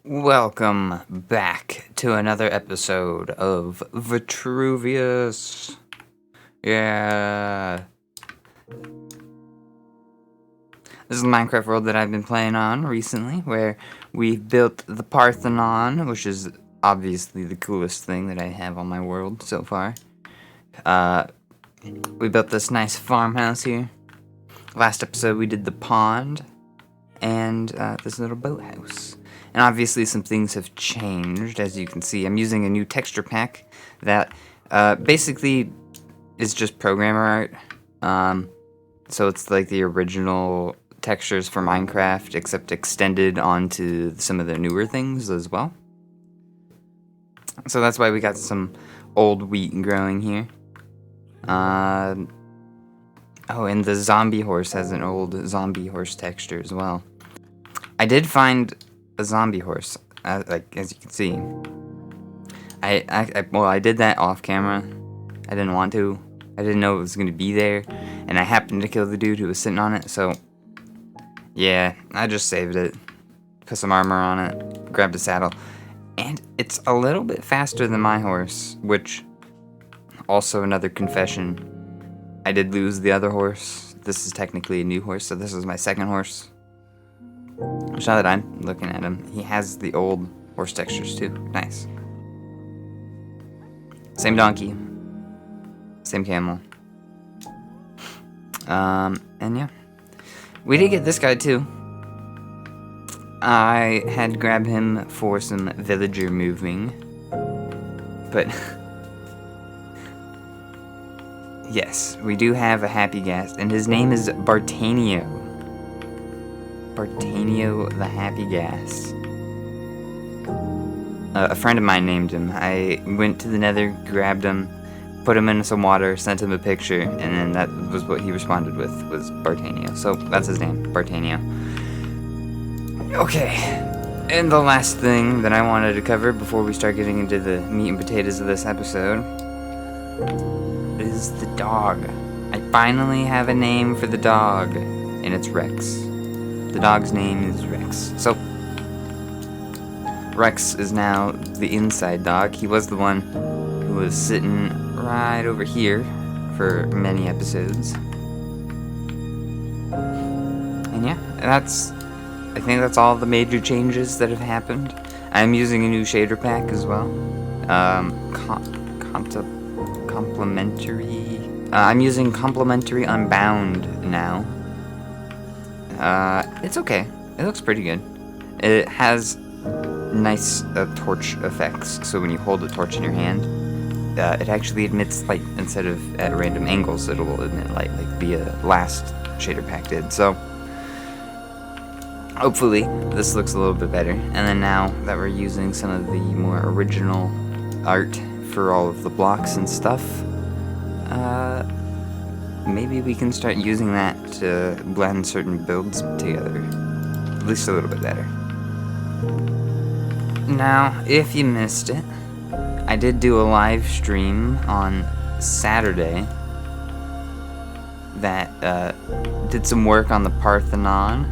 Welcome back to another episode of Vitruvius. Yeah. This is the Minecraft world that I've been playing on recently, where we've built the Parthenon, which is obviously the coolest thing that I have on my world so far. We built this nice farmhouse here. Last episode we did the pond and this little boathouse. And obviously some things have changed, as you can see. I'm using a new texture pack that basically is just programmer art. So it's like the original textures for Minecraft, except extended onto some of the newer things as well. So that's why we got some old wheat growing here. Oh, and the zombie horse has an old zombie horse texture as well. I did find a zombie horse, like as you can see. I did that off camera. I didn't want to. I didn't know it was gonna be there, and I happened to kill the dude who was sitting on it. So yeah, I just saved it, put some armor on it, grabbed a saddle, and it's a little bit faster than my horse. Which, also another confession, I did lose the other horse. This is technically a new horse, so this is my second horse. Which, now that I'm looking at him, he has the old horse textures too. Nice. Same donkey. Same camel. And yeah. We did get this guy too. I had grabbed him for some villager moving. But yes, we do have a happy guest, and his name is Parthenon. Parthenon the Happy Gas. A friend of mine named him. I went to the nether, grabbed him, put him in some water, sent him a picture, and then that was what he responded with, was Parthenon. So that's his name, Parthenon. Okay, and the last thing that I wanted to cover before we start getting into the meat and potatoes of this episode is the dog. I finally have a name for the dog, and it's Rex. The dog's name is Rex. So, Rex is now the inside dog. He was the one who was sitting right over here for many episodes. And yeah, I think that's all the major changes that have happened. I'm using a new shader pack as well. Complementary. I'm using Complementary Unbound now. It's okay. It looks pretty good. It has nice torch effects, so when you hold a torch in your hand, it actually emits light instead of at random angles. It'll emit light like the last shader pack did. So hopefully this looks a little bit better. And then now that we're using some of the more original art for all of the blocks and stuff, maybe we can start using that to blend certain builds together, at least a little bit better. Now, if you missed it, I did do a live stream on Saturday that did some work on the Parthenon.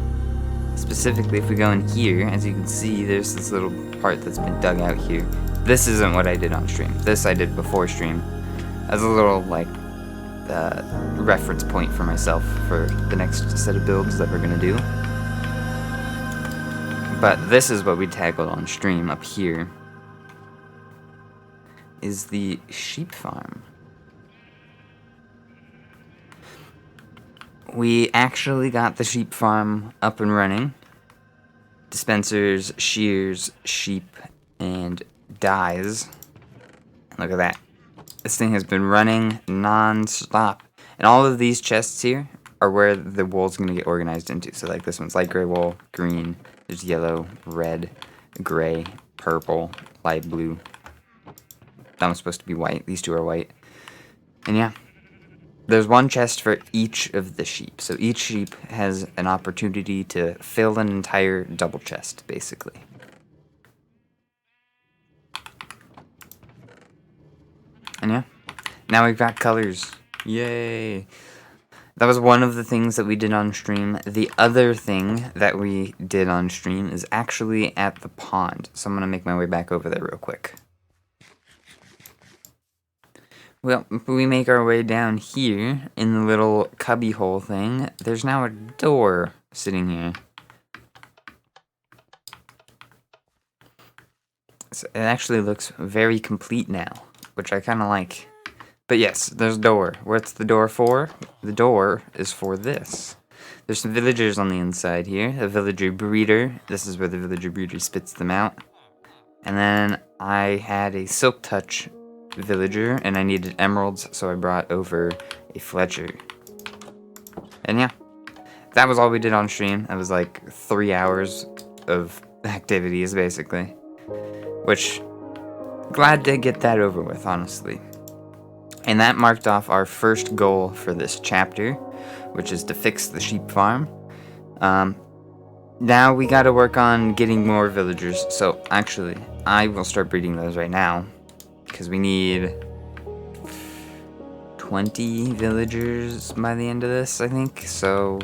Specifically, if we go in here, as you can see, there's this little part that's been dug out here. This isn't what I did on stream. This I did before stream as a little, like, reference point for myself for the next set of builds that we're gonna do. But this is what we tackled on stream up here, is the sheep farm. We actually got the sheep farm up and running. Dispensers, shears, sheep, and dyes. Look at that. This thing has been running non-stop. And all of these chests here are where the wool's going to get organized into. So like this one's light gray wool, green, there's yellow, red, gray, purple, light blue. That one's supposed to be white. These two are white. And yeah, there's one chest for each of the sheep. So each sheep has an opportunity to fill an entire double chest, basically. And yeah, now we've got colors. Yay! That was one of the things that we did on stream. The other thing that we did on stream is actually at the pond. So I'm going to make my way back over there real quick. Well, we make our way down here in the little cubby hole thing. There's now a door sitting here. So it actually looks very complete now, which I kind of like. But yes, there's a door. What's the door for? The door is for this. There's some villagers on the inside here. A villager breeder. This is where the villager breeder spits them out. And then I had a silk touch villager, and I needed emeralds, so I brought over a Fletcher. And yeah, that was all we did on stream. That was like 3 hours of activities, basically. Which, glad to get that over with, honestly. And that marked off our first goal for this chapter, which is to fix the sheep farm. Now we gotta work on getting more villagers. So actually, I will start breeding those right now, because we need 20 villagers by the end of this, I think. So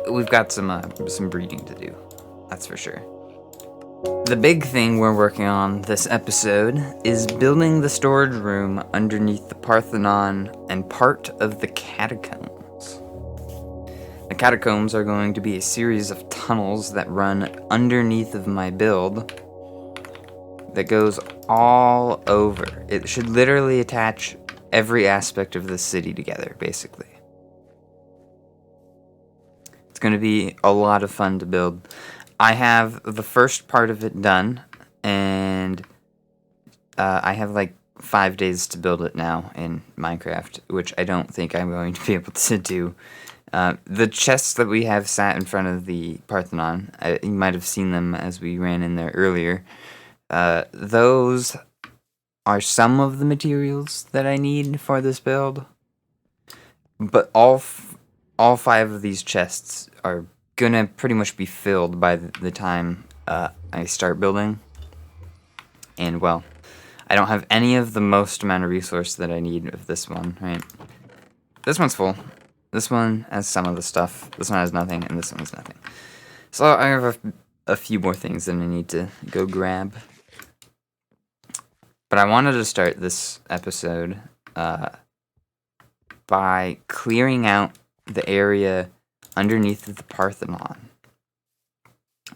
we've got some breeding to do, that's for sure. The big thing we're working on this episode is building the storage room underneath the Parthenon and part of the Catacombs. The Catacombs are going to be a series of tunnels that run underneath of my build that goes all over. It should literally attach every aspect of the city together, basically. It's going to be a lot of fun to build. I have the first part of it done, and I have like 5 days to build it now in Minecraft, which I don't think I'm going to be able to do. The chests that we have sat in front of the Parthenon, you might have seen them as we ran in there earlier. Those are some of the materials that I need for this build, but all 5 of these chests are gonna pretty much be filled by the time I start building. And well, I don't have any of the most amount of resource that I need of this one, right? This one's full. This one has some of the stuff. This one has nothing, and this one has nothing. So I have a few more things that I need to go grab. But I wanted to start this episode by clearing out the area underneath the Parthenon.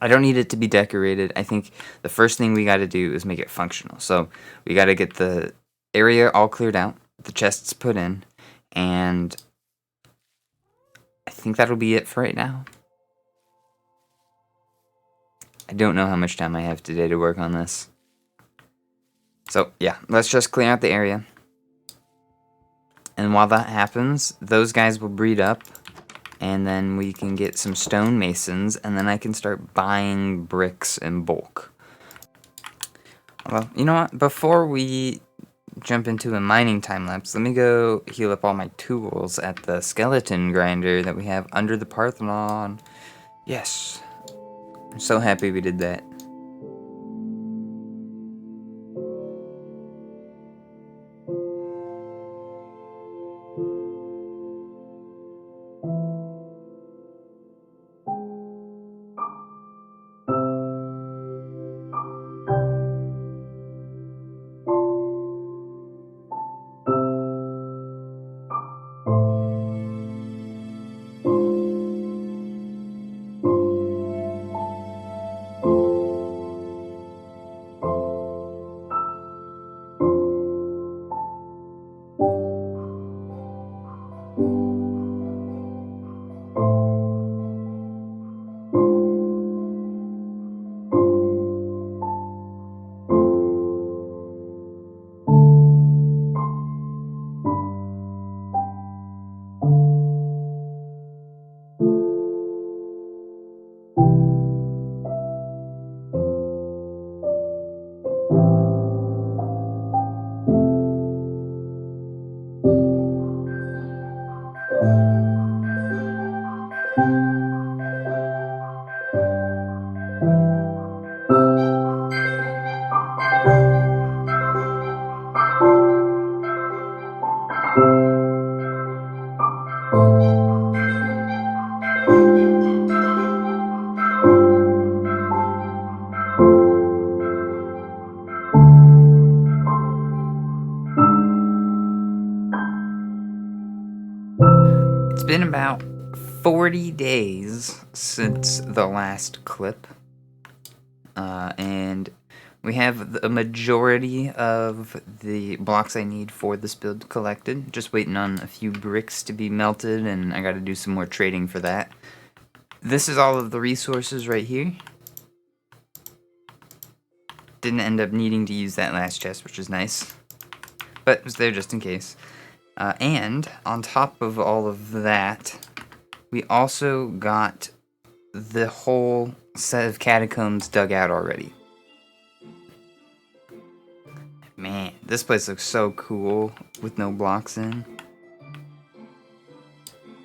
I don't need it to be decorated. I think the first thing we got to do is make it functional. So we got to get the area all cleared out, the chests put in, and I think that'll be it for right now. I don't know how much time I have today to work on this. So yeah, let's just clear out the area. And while that happens, those guys will breed up. And then we can get some stonemasons, and then I can start buying bricks in bulk. Well, you know what? Before we jump into a mining time-lapse, let me go heal up all my tools at the skeleton grinder that we have under the Parthenon. Yes. I'm so happy we did that. about 40 days since the last clip, and we have a majority of the blocks I need for this build collected. Just waiting on a few bricks to be melted, and I gotta do some more trading for that. This is all of the resources right here. Didn't end up needing to use that last chest, which is nice, but it was there just in case. And on top of all of that, we also got the whole set of catacombs dug out already. Man, this place looks so cool with no blocks in.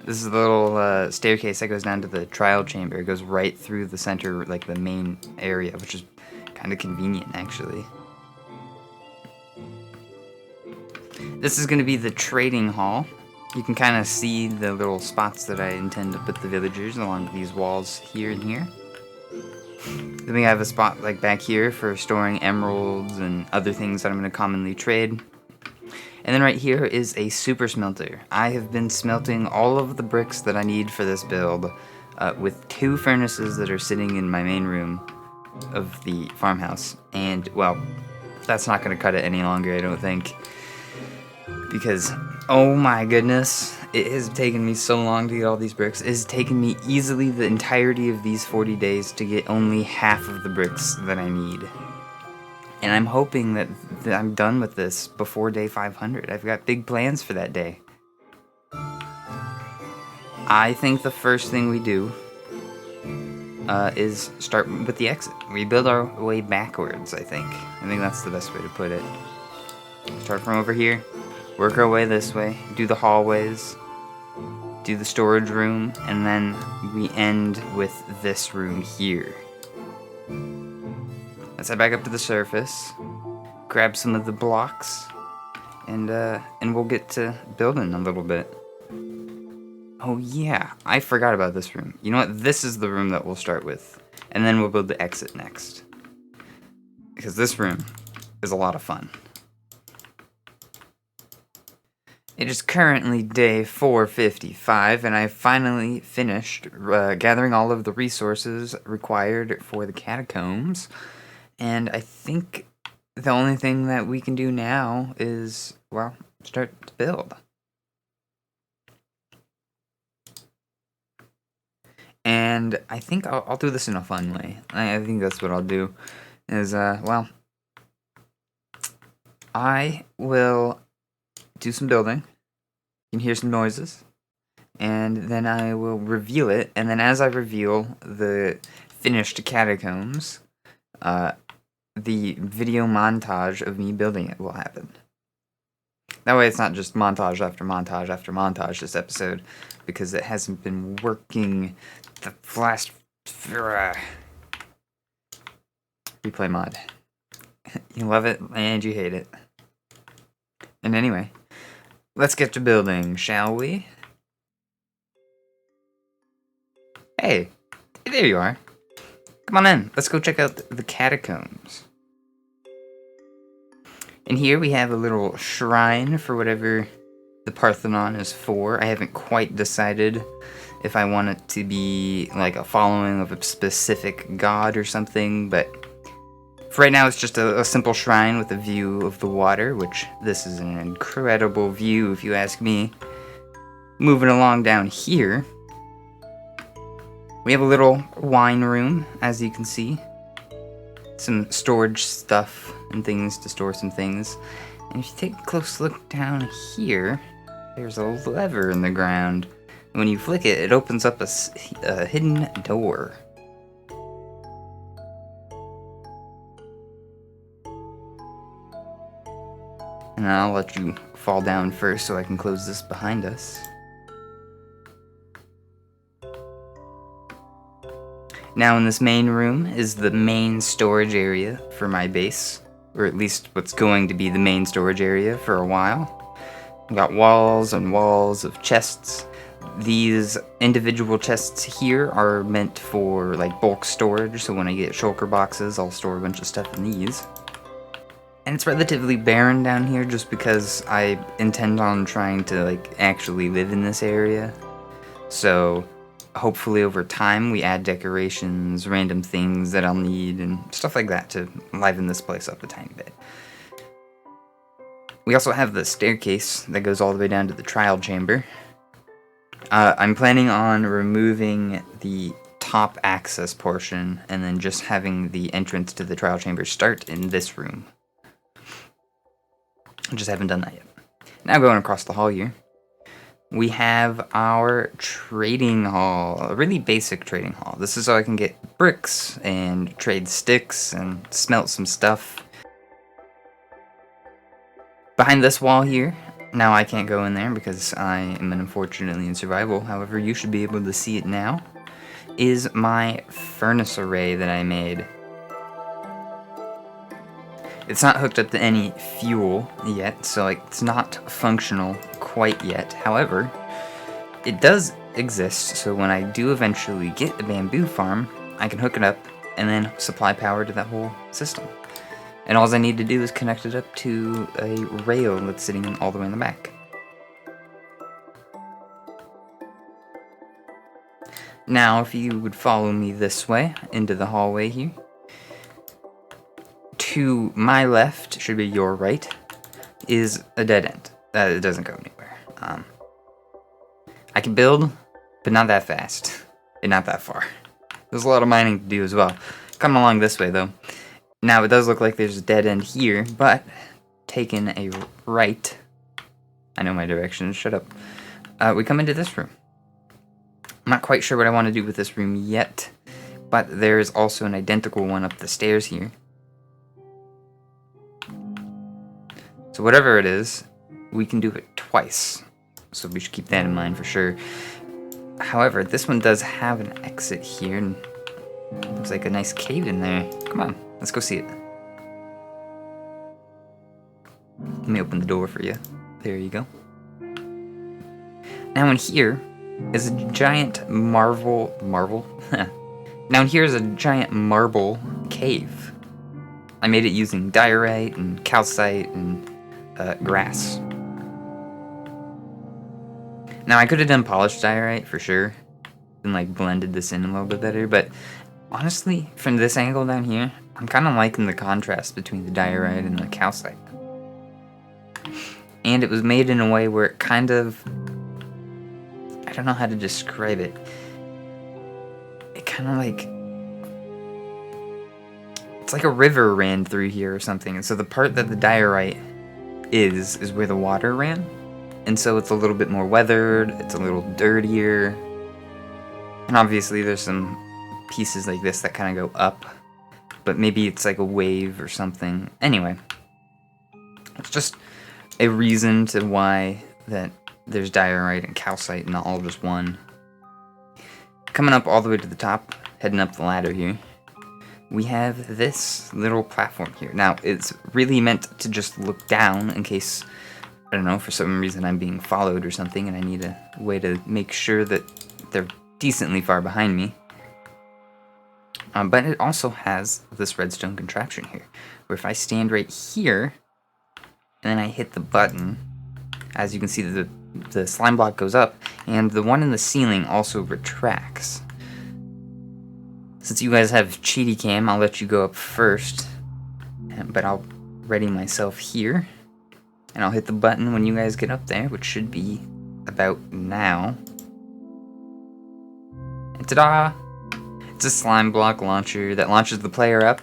This is the little staircase that goes down to the trial chamber. It goes right through the center, like the main area, which is kind of convenient, actually. This is going to be the trading hall. You can kind of see the little spots that I intend to put the villagers along these walls here and here. Then we have a spot like back here for storing emeralds and other things that I'm going to commonly trade. And then right here is a super smelter. I have been smelting all of the bricks that I need for this build with 2 furnaces that are sitting in my main room of the farmhouse. And, well, that's not going to cut it any longer, I don't think. Because, oh my goodness, it has taken me so long to get all these bricks. It has taken me easily the entirety of these 40 days to get only half of the bricks that I need. And I'm hoping that I'm done with this before day 500. I've got big plans for that day. I think the first thing we do is start with the exit. We build our way backwards, I think. I think that's the best way to put it. Start from over here. Work our way this way, do the hallways, do the storage room, and then we end with this room here. Let's head back up to the surface, grab some of the blocks, and we'll get to building a little bit. Oh yeah, I forgot about this room. You know what? This is the room that we'll start with, and then we'll build the exit next. Because this room is a lot of fun. It is currently day 455, and I finally finished gathering all of the resources required for the catacombs. And I think the only thing that we can do now is, well, start to build. And I think I'll do this in a fun way. I think that's what I'll do. Is, well, I will do some building. You can hear some noises. And then I will reveal it. And then as I reveal the finished catacombs, the video montage of me building it will happen. That way it's not just montage after montage after montage this episode, because it hasn't been working the last... Replay mod. You love it and you hate it. And anyway, let's get to building, shall we? Hey, there you are. Come on in, let's go check out the catacombs. And here we have a little shrine for whatever the Parthenon is for. I haven't quite decided if I want it to be like a following of a specific god or something, but for right now it's just a simple shrine with a view of the water, which this is an incredible view if you ask me. Moving along down here, we have a little wine room, as you can see. Some storage stuff and things to store some things. And if you take a close look down here, there's a lever in the ground. And when you flick it, it opens up a hidden door. And I'll let you fall down first so I can close this behind us. Now in this main room is the main storage area for my base, or at least what's going to be the main storage area for a while. We've got walls and walls of chests. These individual chests here are meant for like bulk storage, so when I get shulker boxes, I'll store a bunch of stuff in these. And it's relatively barren down here just because I intend on trying to like actually live in this area. So hopefully over time we add decorations, random things that I'll need, and stuff like that to liven this place up a tiny bit. We also have the staircase that goes all the way down to the trial chamber. I'm planning on removing the top access portion and then just having the entrance to the trial chamber start in this room. I just haven't done that yet. Now going across the hall here, we have our trading hall, a really basic trading hall. This is so I can get bricks and trade sticks and smelt some stuff. Behind this wall here, now I can't go in there because I am unfortunately in survival, however you should be able to see it now, is my furnace array that I made. It's not hooked up to any fuel yet, so it's not functional quite yet. However, it does exist, so when I do eventually get a bamboo farm, I can hook it up and then supply power to that whole system. And all I need to do is connect it up to a rail that's sitting all the way in the back. Now, if you would follow me this way into the hallway here, to my left, should be your right, is a dead end. It doesn't go anywhere. I can build, but not that fast, and not that far. There's a lot of mining to do as well. Coming along this way, though. Now, it does look like there's a dead end here, but taking a right, I know my directions, shut up, we come into this room. I'm not quite sure what I want to do with this room yet, but there's also an identical one up the stairs here. So whatever it is, we can do it twice. So we should keep that in mind for sure. However, this one does have an exit here, and looks like a nice cave in there. Come on, let's go see it. Let me open the door for you. There you go. Now in here is a giant marble. Now in here is a giant marble cave. I made it using diorite and calcite and grass. Now I could have done polished diorite for sure and like blended this in a little bit better, but honestly, from this angle down here, I'm kind of liking the contrast between the diorite and the calcite. And it was made in a way where it kind of, I don't know how to describe it. It kind of like, it's like a river ran through here or something. And so the part that the diorite is where the water ran. And so it's a little bit more weathered, it's a little dirtier. And obviously there's some pieces like this that kind of go up. But maybe it's like a wave or something. Anyway, it's just a reason to why that there's diorite and calcite, not all just one. Coming up all the way to the top, heading up the ladder here, we have this little platform here. Now, it's really meant to just look down in case, I don't know, for some reason I'm being followed or something and I need a way to make sure that they're decently far behind me. But it also has this redstone contraption here, where if I stand right here, and then I hit the button, as you can see the slime block goes up, and the one in the ceiling also retracts. Since you guys have cheaty cam, I'll let you go up first, but I'll ready myself here, and I'll hit the button when you guys get up there, which should be about now. And ta-da! It's a slime block launcher that launches the player up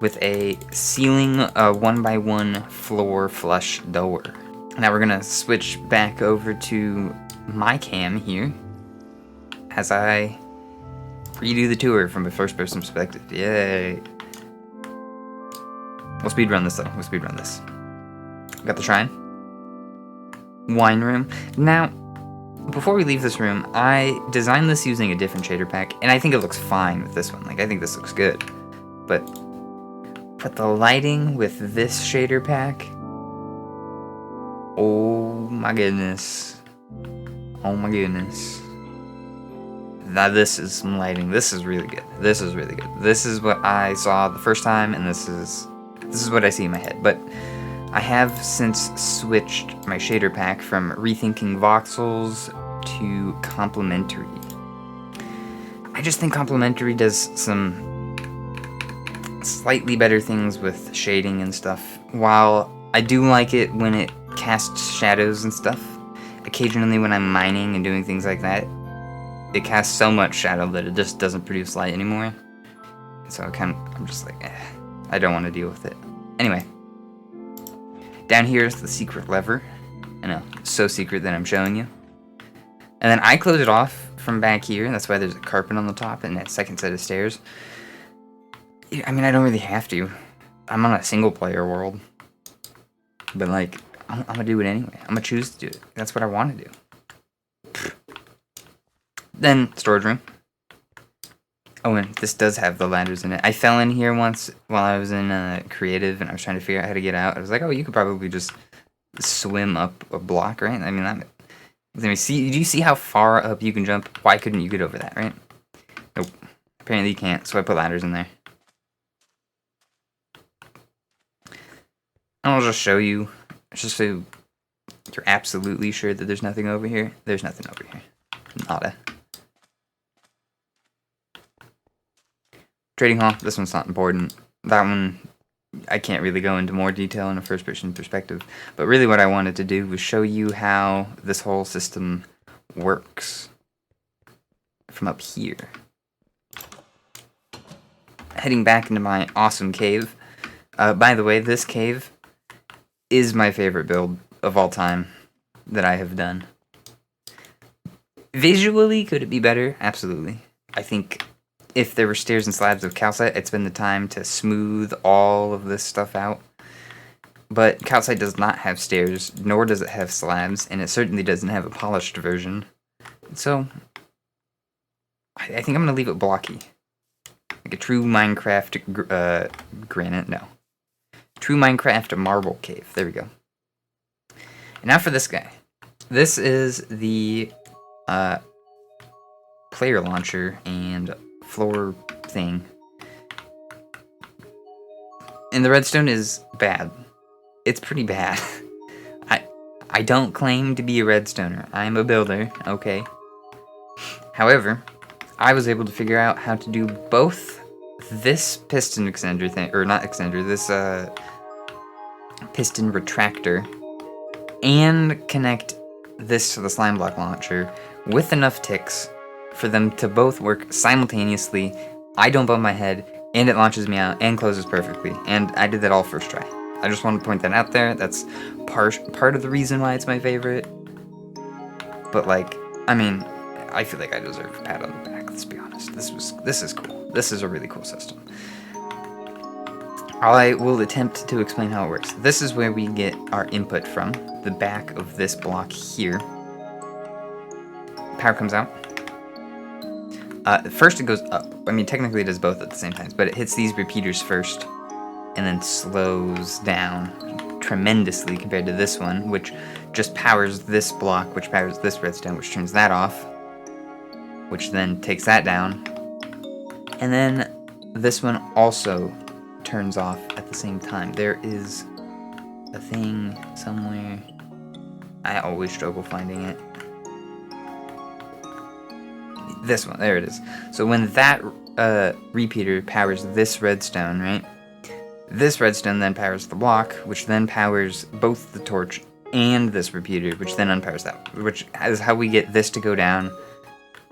with a ceiling 1x1 floor flush door. Now we're gonna switch back over to my cam here as I redo the tour from a first person perspective. Yay! We'll speedrun this though, we'll speedrun this. Got the shrine. Wine room. Now, before we leave this room, I designed this using a different shader pack, and I think it looks fine with this one. Like, I think this looks good. But the lighting with this shader pack, oh my goodness. Oh my goodness. Now this is some lighting. This is really good. This is really good. This is what I saw the first time, and this is what I see in my head. But I have since switched my shader pack from rethinking voxels to complementary. I just think complementary does some slightly better things with shading and stuff. While I do like it when it casts shadows and stuff, occasionally when I'm mining and doing things like that, it casts so much shadow that it just doesn't produce light anymore. So I'm just like, I don't want to deal with it. Anyway, down here is the secret lever. I know, so secret that I'm showing you. And then I close it off from back here. That's why there's a carpet on the top and that second set of stairs. I mean, I don't really have to. I'm on a single player world. But like, I'm gonna do it anyway. I'm gonna choose to do it. That's what I want to do. Then, storage room. Oh, and this does have the ladders in it. I fell in here once while I was in creative and I was trying to figure out how to get out. I was like, oh, you could probably just swim up a block, right? I mean, let me see. Do you see how far up you can jump? Why couldn't you get over that, right? Nope. Apparently you can't, so I put ladders in there. And I'll just show you, just so you're absolutely sure that there's nothing over here. There's nothing over here. Nada. Trading hall, this one's not important. That one, I can't really go into more detail in a first-person perspective. But really what I wanted to do was show you how this whole system works from up here. Heading back into my awesome cave. By the way, this cave is my favorite build of all time that I have done. Visually, could it be better? Absolutely. I think if there were stairs and slabs of calcite, I'd spend the time to smooth all of this stuff out. But calcite does not have stairs, nor does it have slabs, and it certainly doesn't have a polished version. So, I think I'm going to leave it blocky. Like a true Minecraft granite, no. True Minecraft marble cave. There we go. And now for this guy. This is the player launcher and floor thing. And the redstone is bad. It's pretty bad. I don't claim to be a redstoner. I'm a builder, okay? However, I was able to figure out how to do both this piston extender thing, or not extender, this piston retractor, and connect this to the slime block launcher with enough ticks for them to both work simultaneously. I don't bump my head, and it launches me out and closes perfectly. And I did that all first try. I just want to point that out there. That's part of the reason why it's my favorite. But like, I mean, I feel like I deserve a pat on the back, let's be honest. This is cool. This is a really cool system. I will attempt to explain how it works. This is where we get our input from, the back of this block here. Power comes out. First it goes up. I mean, technically it does both at the same time, but it hits these repeaters first, and then slows down tremendously compared to this one, which just powers this block, which powers this redstone, which turns that off, which then takes that down. And then this one also turns off at the same time. There is a thing somewhere. I always struggle finding it. This one, there it is. So when that repeater powers this redstone, right? This redstone then powers the block, which then powers both the torch and this repeater, which then unpowers that, which is how we get this to go down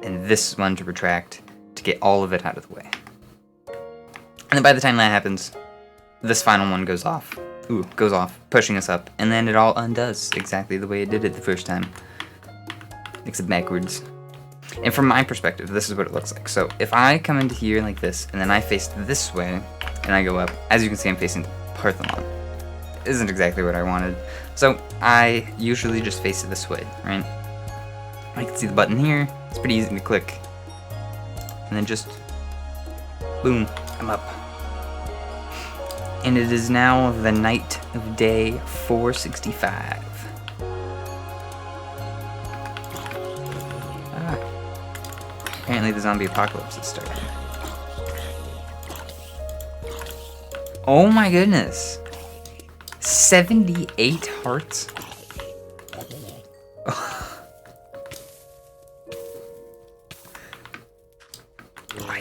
and this one to retract to get all of it out of the way. And then by the time that happens, this final one goes off. Goes off, pushing us up, and then it all undoes exactly the way it did it the first time. Except backwards. And from my perspective, this is what it looks like. So if I come into here like this, and then I face this way, and I go up, as you can see I'm facing Parthenon. Isn't exactly what I wanted. So I usually just face it this way, right? I can see the button here, it's pretty easy to click. And then just, boom, I'm up. And it is now the night of day 465. Apparently the zombie apocalypse is starting. Oh my goodness! 78 hearts?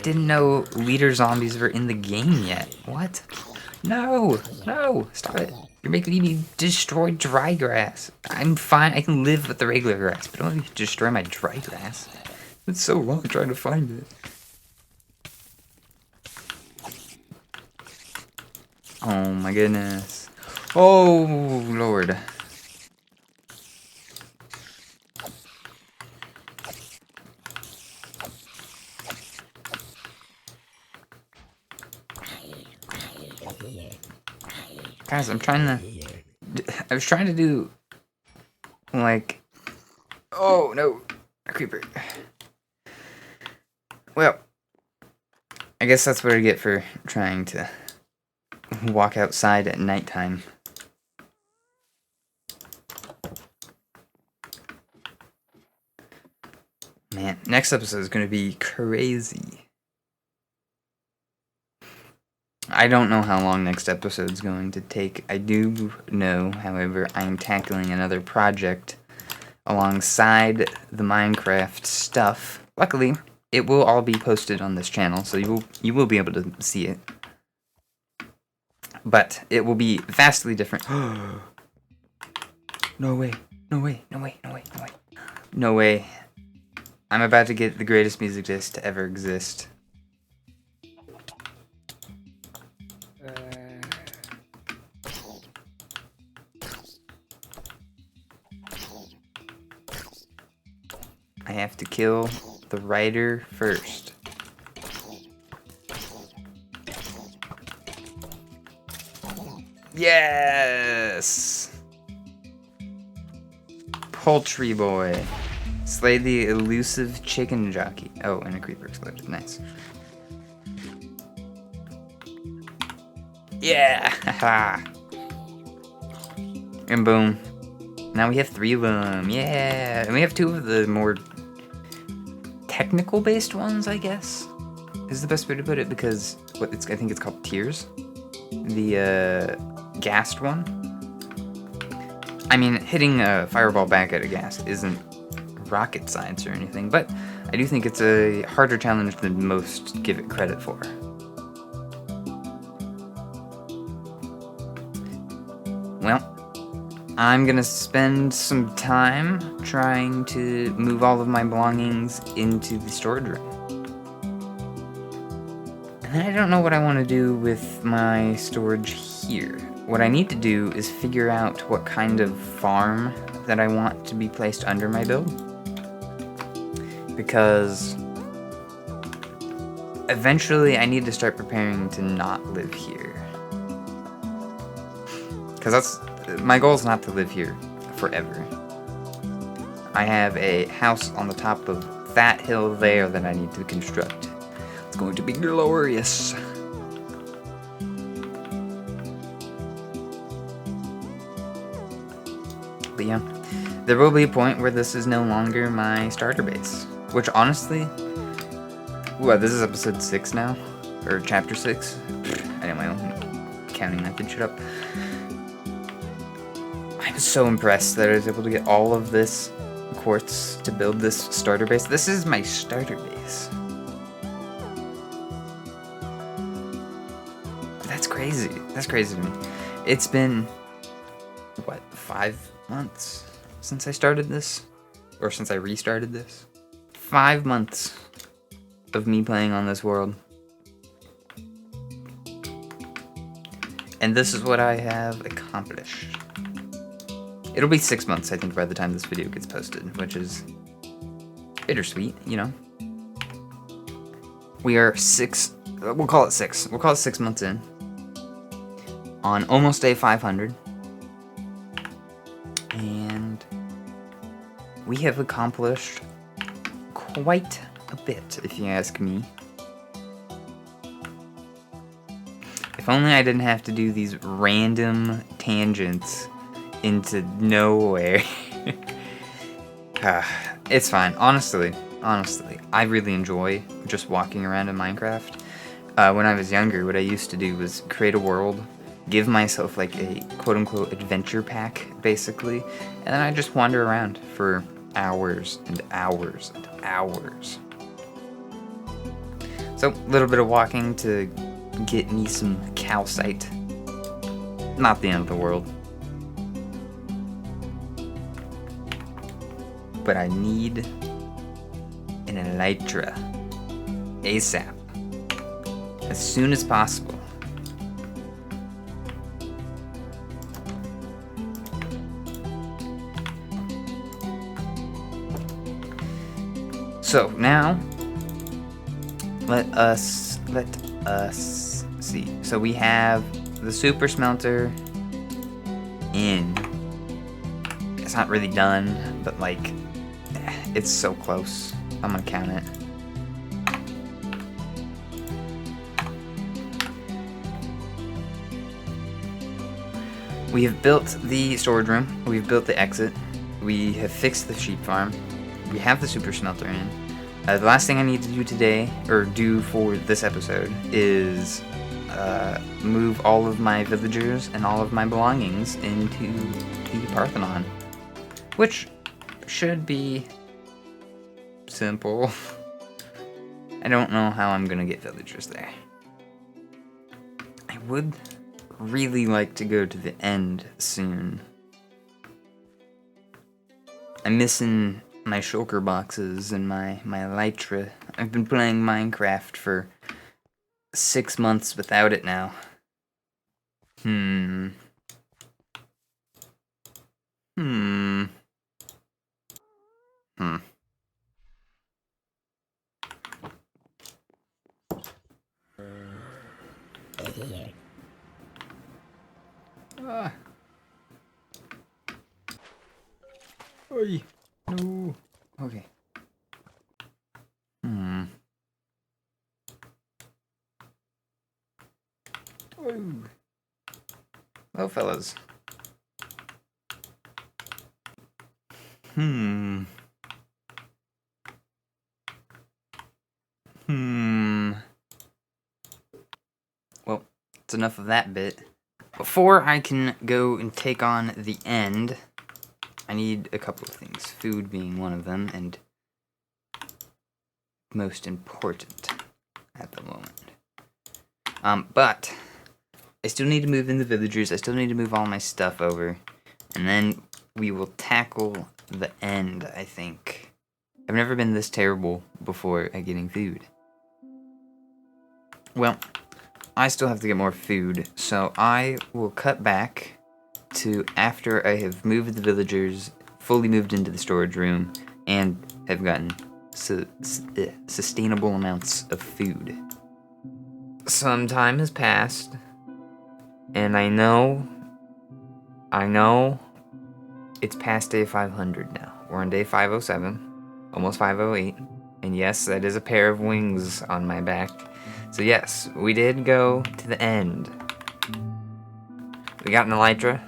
didn't know leader zombies were in the game yet. What? No! No! Stop it. You're making me destroy dry grass. I'm fine. I can live with the regular grass, but don't destroy my dry grass. It's so long trying to find it. Oh my goodness. Oh, Lord. Guys, I was trying to do, like, oh no, a creeper. Well, I guess that's what I get for trying to walk outside at nighttime. Man, next episode is going to be crazy. I don't know how long next episode is going to take. I do know, however, I am tackling another project alongside the Minecraft stuff. Luckily, it will all be posted on this channel, so you will be able to see it. But it will be vastly different. No way. No way. No way. No way. No way. No way. I'm about to get the greatest music disc to ever exist. I have to kill the writer first. Yes! Poultry boy. Slay the elusive chicken jockey. Oh, and a creeper exploded. Nice. Yeah! Haha! And boom. Now we have 3 of them. Yeah! And we have 2 of the more technical based ones, I guess, is the best way to put it, because I think it's called tiers. The gassed one. I mean, hitting a fireball back at a ghast isn't rocket science or anything, but I do think it's a harder challenge than most give it credit for. Well, I'm gonna spend some time trying to move all of my belongings into the storage room. And then I don't know what I want to do with my storage here. What I need to do is figure out what kind of farm that I want to be placed under my build. Because eventually I need to start preparing to not live here. Because my goal is not to live here forever. I have a house on the top of that hill there that I need to construct. It's going to be glorious. But yeah, there will be a point where this is no longer my starter base. Which honestly, what, this is episode 6 now? Or chapter 6? I know my own counting method, shut up. I was so impressed that I was able to get all of this quartz to build this starter base. This is my starter base. That's crazy. That's crazy to me. It's been, what, 5 months since I started this? Or since I restarted this? 5 months of me playing on this world. And this is what I have accomplished. It'll be 6 months, I think, by the time this video gets posted, which is bittersweet, you know? We are we'll call it 6. We'll call it 6 months in. On almost day 500. And we have accomplished quite a bit, if you ask me. If only I didn't have to do these random tangents into nowhere. It's fine. Honestly, I really enjoy just walking around in Minecraft. When I was younger, what I used to do was create a world, give myself like a quote-unquote adventure pack, basically, and then I just wander around for hours and hours and hours. So, a little bit of walking to get me some calcite. Not the end of the world. But I need an elytra ASAP. As soon as possible. So now, let us see. So we have the super smelter in. It's not really done, but like, it's so close. I'm gonna count it. We have built the storage room. We've built the exit. We have fixed the sheep farm. We have the super smelter in. The last thing I need to do today, or do for this episode, is move all of my villagers and all of my belongings into the Parthenon. Which should be simple. I don't know how I'm gonna get villagers there. I would really like to go to the end soon. I'm missing my shulker boxes and my elytra. I've been playing Minecraft for 6 months without it now. Oi. No. Okay. Oh. Well, fellas. Well, it's enough of that bit. Before I can go and take on the end, I need a couple of things. Food being one of them, and most important at the moment. But I still need to move in the villagers. I still need to move all my stuff over. And then we will tackle the end, I think. I've never been this terrible before at getting food. Well, I still have to get more food, so I will cut back to after I have moved the villagers, fully moved into the storage room, and have gotten sustainable amounts of food. Some time has passed, and I know it's past day 500 now. We're on day 507, almost 508, and yes, that is a pair of wings on my back. So yes, we did go to the end. We got an elytra.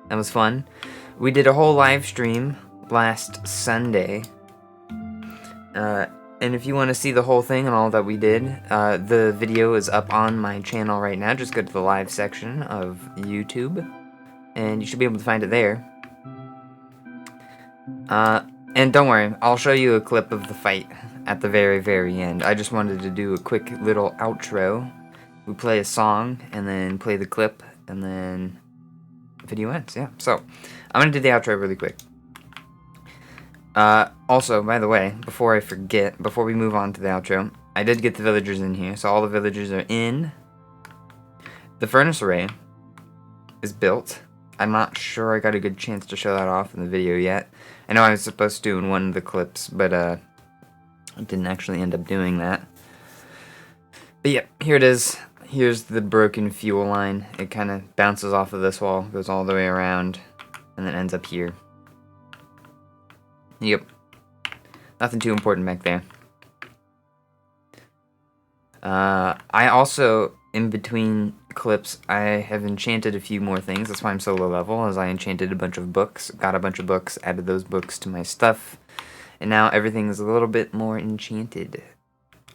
That was fun. We did a whole live stream last Sunday. And if you want to see the whole thing and all that we did, the video is up on my channel right now. Just go to the live section of YouTube, and you should be able to find it there. And don't worry, I'll show you a clip of the fight at the very, very end. I just wanted to do a quick little outro. We play a song, and then play the clip, and then the video ends, yeah. So, I'm going to do the outro really quick. Also, by the way, before I forget, before we move on to the outro, I did get the villagers in here, so all the villagers are in. The furnace array is built. I'm not sure I got a good chance to show that off in the video yet. I know I was supposed to in one of the clips, but I didn't actually end up doing that. But yeah, here it is. Here's the broken fuel line. It kind of bounces off of this wall, goes all the way around, and then ends up here. Yep. Nothing too important back there. I also, in between clips, I have enchanted a few more things. That's why I'm solo level, as I enchanted a bunch of books, got a bunch of books, added those books to my stuff, and now everything is a little bit more enchanted.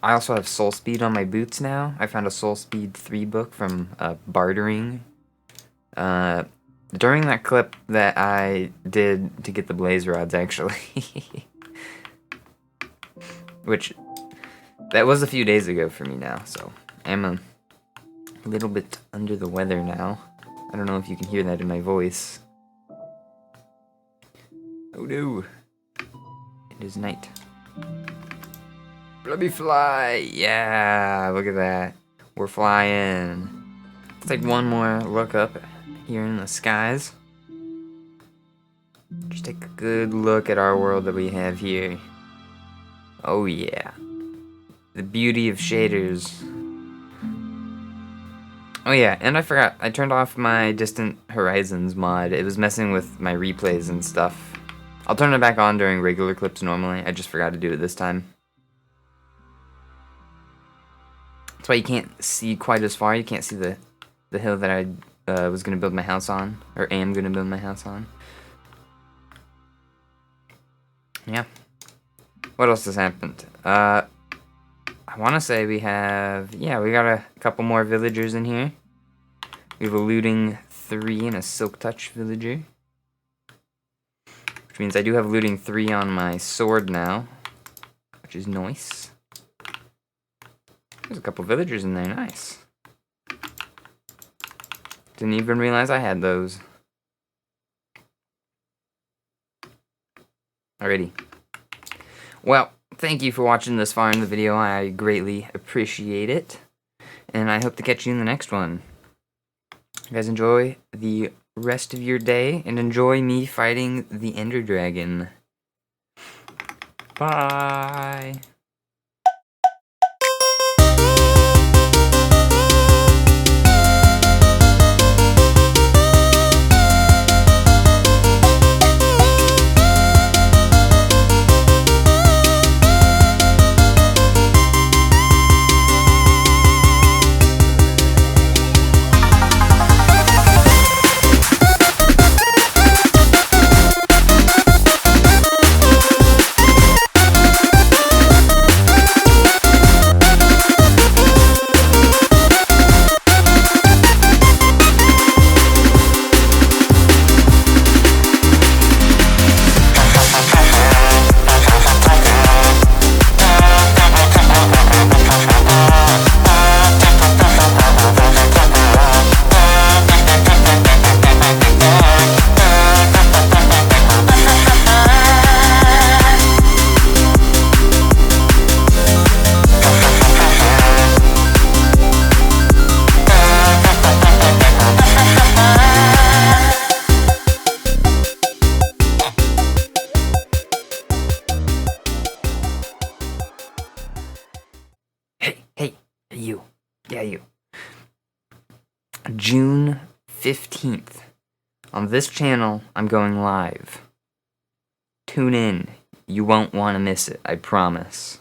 I also have soul speed on my boots now. I found a soul speed 3 book from bartering. During that clip that I did to get the blaze rods, actually. Which, That was a few days ago for me now, so I'm a little bit under the weather now. I don't know if you can hear that in my voice. Oh no. It is night. Let me fly! Yeah, look at that. We're flying. Let's take one more look up here in the skies. Just take a good look at our world that we have here. Oh yeah. The beauty of shaders. Oh yeah, and I forgot, I turned off my Distant Horizons mod. It was messing with my replays and stuff. I'll turn it back on during regular clips normally. I just forgot to do it this time. That's why you can't see quite as far. You can't see the hill that I was going to build my house on. Or am going to build my house on. Yeah. What else has happened? I want to say we have... Yeah, we got a couple more villagers in here. We have a looting 3 and a silk touch villager. Which means I do have looting 3 on my sword now. Which is nice. There's a couple villagers in there, nice. Didn't even realize I had those. Alrighty. Well, thank you for watching this far in the video. I greatly appreciate it. And I hope to catch you in the next one. You guys enjoy the rest of your day and enjoy me fighting the Ender Dragon. Bye! You. June 15th. On this channel, I'm going live. Tune in. You won't want to miss it, I promise.